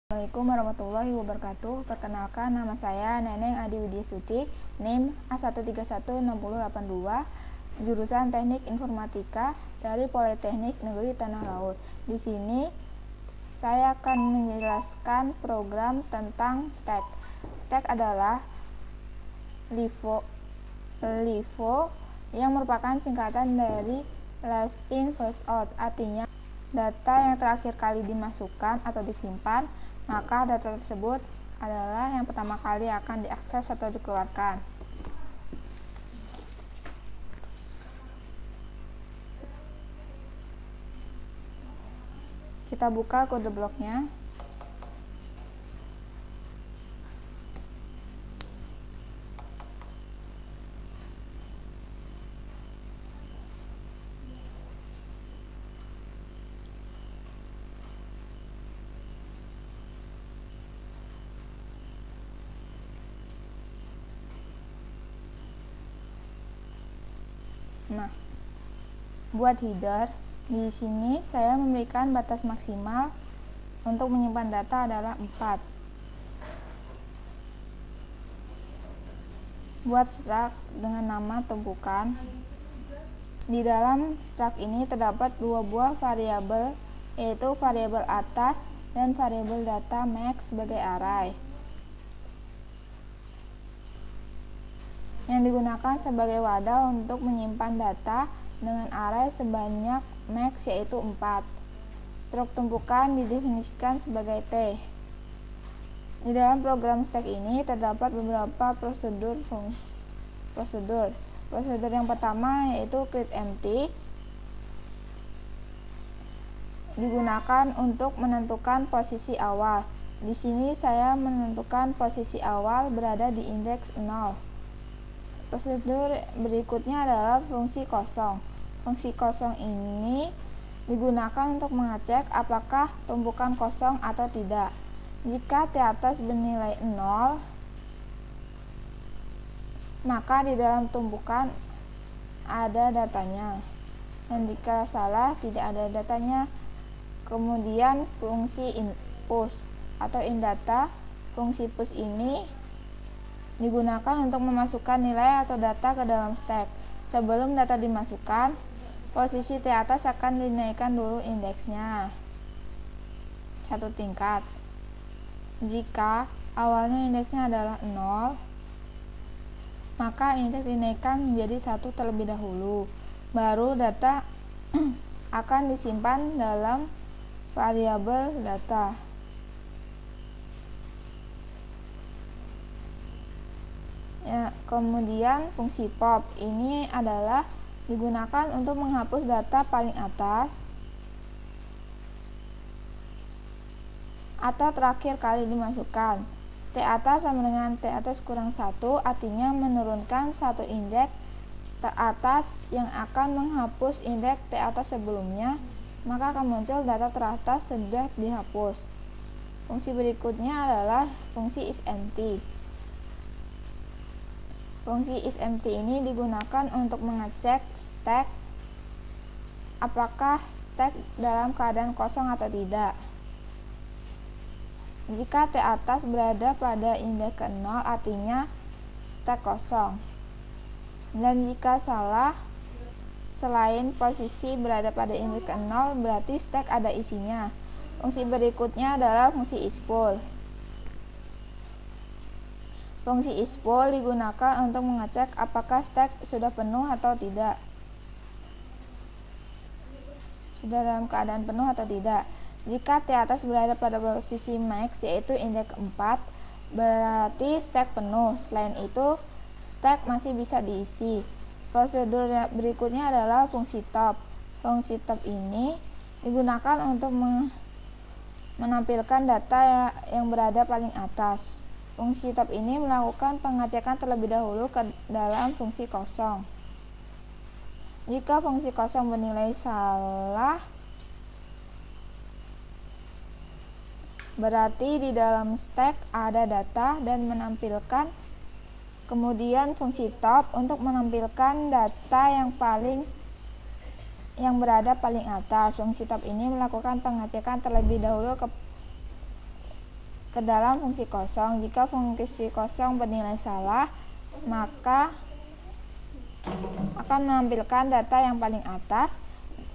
Assalamualaikum warahmatullahi wabarakatuh. Perkenalkan, nama saya Neneng Adi Widyasuti, NIM A1316082, jurusan Teknik Informatika dari Politeknik Negeri Tanah Laut. Di sini saya akan menjelaskan program tentang STAC. STAC adalah LIFO yang merupakan singkatan dari Last In First Out, artinya data yang terakhir kali dimasukkan atau disimpan, maka data tersebut adalah yang pertama kali akan diakses atau dikeluarkan. Kita buka kode bloknya. Nah, buat header, di sini saya memberikan batas maksimal untuk menyimpan data adalah 4. Buat struct dengan nama tumpukan. Di dalam struct ini terdapat dua buah variabel, yaitu variabel atas dan variabel data max sebagai array, yang digunakan sebagai wadah untuk menyimpan data dengan array sebanyak max yaitu 4. Struk tumpukan didefinisikan sebagai T. Di dalam program STAC ini terdapat beberapa prosedur. Prosedur yang pertama yaitu create empty, digunakan untuk menentukan posisi awal. Di sini saya menentukan posisi awal berada di indeks 0. Prosedur berikutnya adalah fungsi kosong. Fungsi kosong ini digunakan untuk mengecek apakah tumpukan kosong atau tidak. Jika T atas bernilai 0, maka di dalam tumpukan ada datanya. Dan jika salah, tidak ada datanya. Kemudian fungsi push atau indata. Fungsi push ini digunakan untuk memasukkan nilai atau data ke dalam stack. Sebelum data dimasukkan, posisi T atas akan dinaikkan dulu indeksnya 1 tingkat. Jika awalnya indeksnya adalah 0, maka indeks dinaikkan menjadi 1 terlebih dahulu. Baru data akan disimpan dalam variabel data. Ya, kemudian fungsi pop ini adalah digunakan untuk menghapus data paling atas atau terakhir kali dimasukkan. T atas sama dengan T atas kurang 1, artinya menurunkan 1 indeks teratas yang akan menghapus indeks T atas sebelumnya, maka akan muncul data teratas sudah dihapus. Fungsi berikutnya adalah fungsi isEmpty. Fungsi isEmpty ini digunakan untuk mengecek stack apakah stack dalam keadaan kosong atau tidak. Jika T atas berada pada indeks ke 0, artinya stack kosong. Dan jika salah, selain posisi berada pada indeks ke 0, berarti stack ada isinya. Fungsi berikutnya adalah fungsi isFull. Fungsi isFull digunakan untuk mengecek apakah stack sudah penuh atau tidak. Sudah dalam keadaan penuh atau tidak. Jika T atas berada pada posisi max yaitu indeks 4, berarti stack penuh. Selain itu, stack masih bisa diisi. Prosedur berikutnya adalah fungsi top. Fungsi top ini digunakan untuk menampilkan data yang berada paling atas. Fungsi top ini melakukan pengecekan terlebih dahulu ke dalam fungsi kosong. Jika fungsi kosong bernilai salah, berarti di dalam stack ada data dan menampilkan. Kemudian fungsi top untuk menampilkan data yang berada paling atas. Fungsi top ini melakukan pengecekan terlebih dahulu ke dalam fungsi kosong. Jika fungsi kosong bernilai salah, maka akan menampilkan data yang paling atas.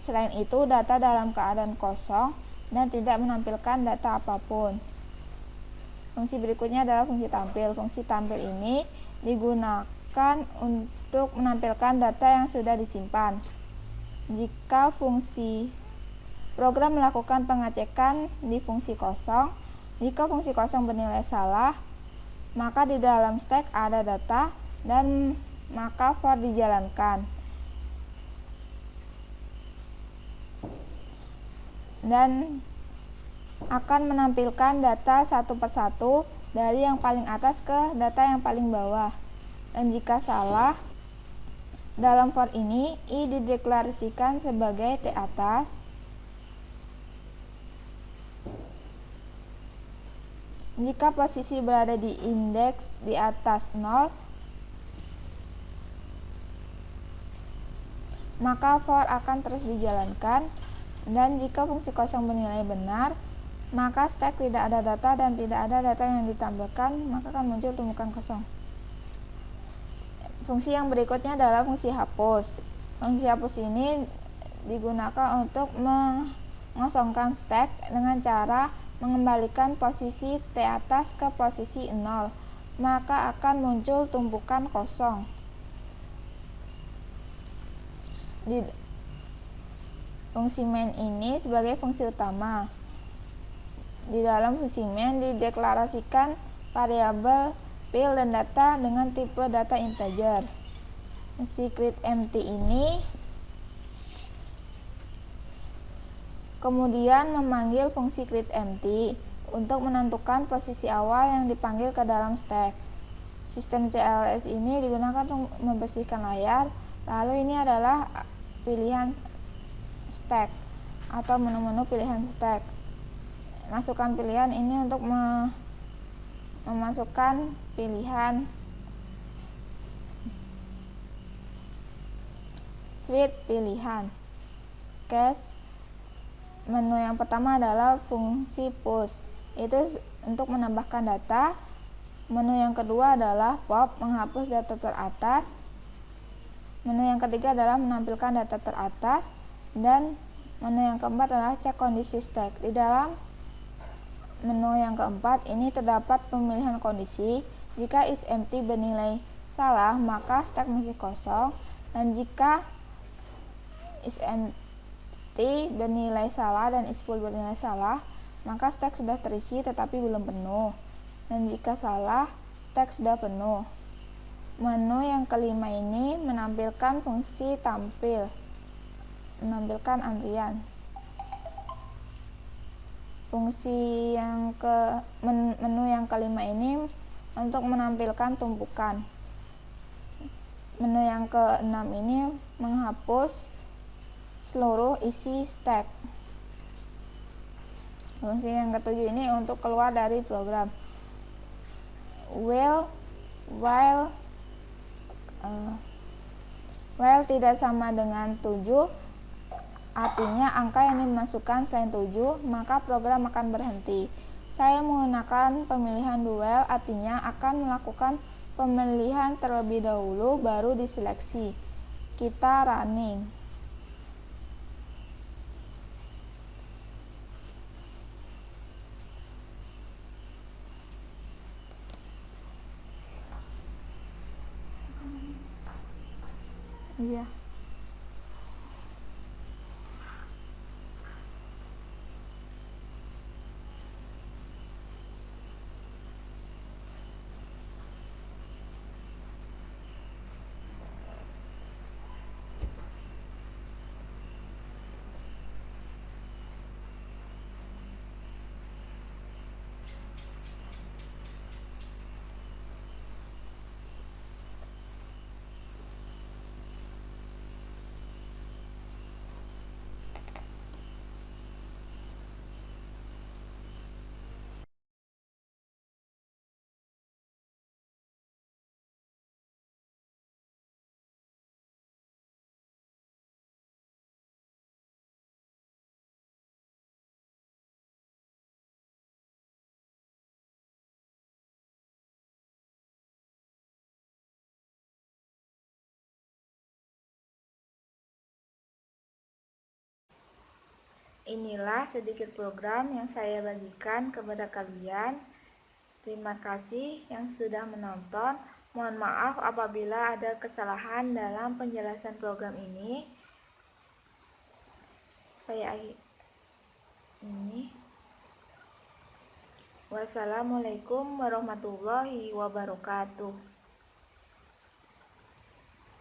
Selain itu, data dalam keadaan kosong dan tidak menampilkan data apapun. Fungsi berikutnya adalah fungsi tampil. Fungsi tampil ini digunakan untuk menampilkan data yang sudah disimpan. Jika fungsi program melakukan pengecekan di fungsi kosong, jika fungsi kosong bernilai salah, maka di dalam stack ada data dan maka for dijalankan. Dan akan menampilkan data satu persatu dari yang paling atas ke data yang paling bawah. Dan jika salah, dalam for ini i dideklarasikan sebagai T atas. Jika posisi berada di indeks di atas 0, maka for akan terus dijalankan. Dan jika fungsi kosong bernilai benar, maka stack tidak ada data dan tidak ada data yang ditampilkan, maka akan muncul tumpukan kosong. Fungsi yang berikutnya adalah fungsi hapus. Fungsi hapus ini digunakan untuk mengosongkan stack dengan cara mengembalikan posisi T atas ke posisi 0, maka akan muncul tumpukan kosong. Fungsi main ini sebagai fungsi utama. Di dalam fungsi main dideklarasikan variabel field dan data dengan tipe data integer. Si createMty ini kemudian memanggil fungsi createMty untuk menentukan posisi awal yang dipanggil ke dalam stack. Sistem CLS ini digunakan untuk membersihkan layar. Lalu ini adalah pilihan stack atau menu-menu pilihan stack. Masukkan pilihan ini untuk memasukkan pilihan suite pilihan. Oke, menu yang pertama adalah fungsi push, itu untuk menambahkan data. Menu yang kedua adalah pop, menghapus data teratas. Menu yang ketiga adalah menampilkan data teratas. Dan menu yang keempat adalah cek kondisi stack. Di dalam menu yang keempat ini terdapat pemilihan kondisi. Jika is empty bernilai salah, maka stack masih kosong. Dan jika is empty bernilai salah dan is full bernilai salah, maka stack sudah terisi tetapi belum penuh. Dan jika salah, stack sudah penuh. Menu yang kelima ini menampilkan fungsi tampil, menampilkan antrian. Fungsi yang menu yang kelima ini untuk menampilkan tumpukan. Menu yang keenam ini menghapus seluruh isi stack. Fungsi yang ketujuh ini untuk keluar dari program. While tidak sama dengan 7, artinya angka yang dimasukkan selain 7, maka program akan berhenti. Saya menggunakan pemilihan duel, artinya akan melakukan pemilihan terlebih dahulu baru diseleksi. Kita running. Iya. Inilah sedikit program yang saya bagikan kepada kalian. Terima kasih yang sudah menonton. Mohon maaf apabila ada kesalahan dalam penjelasan program ini. Wassalamualaikum warahmatullahi wabarakatuh.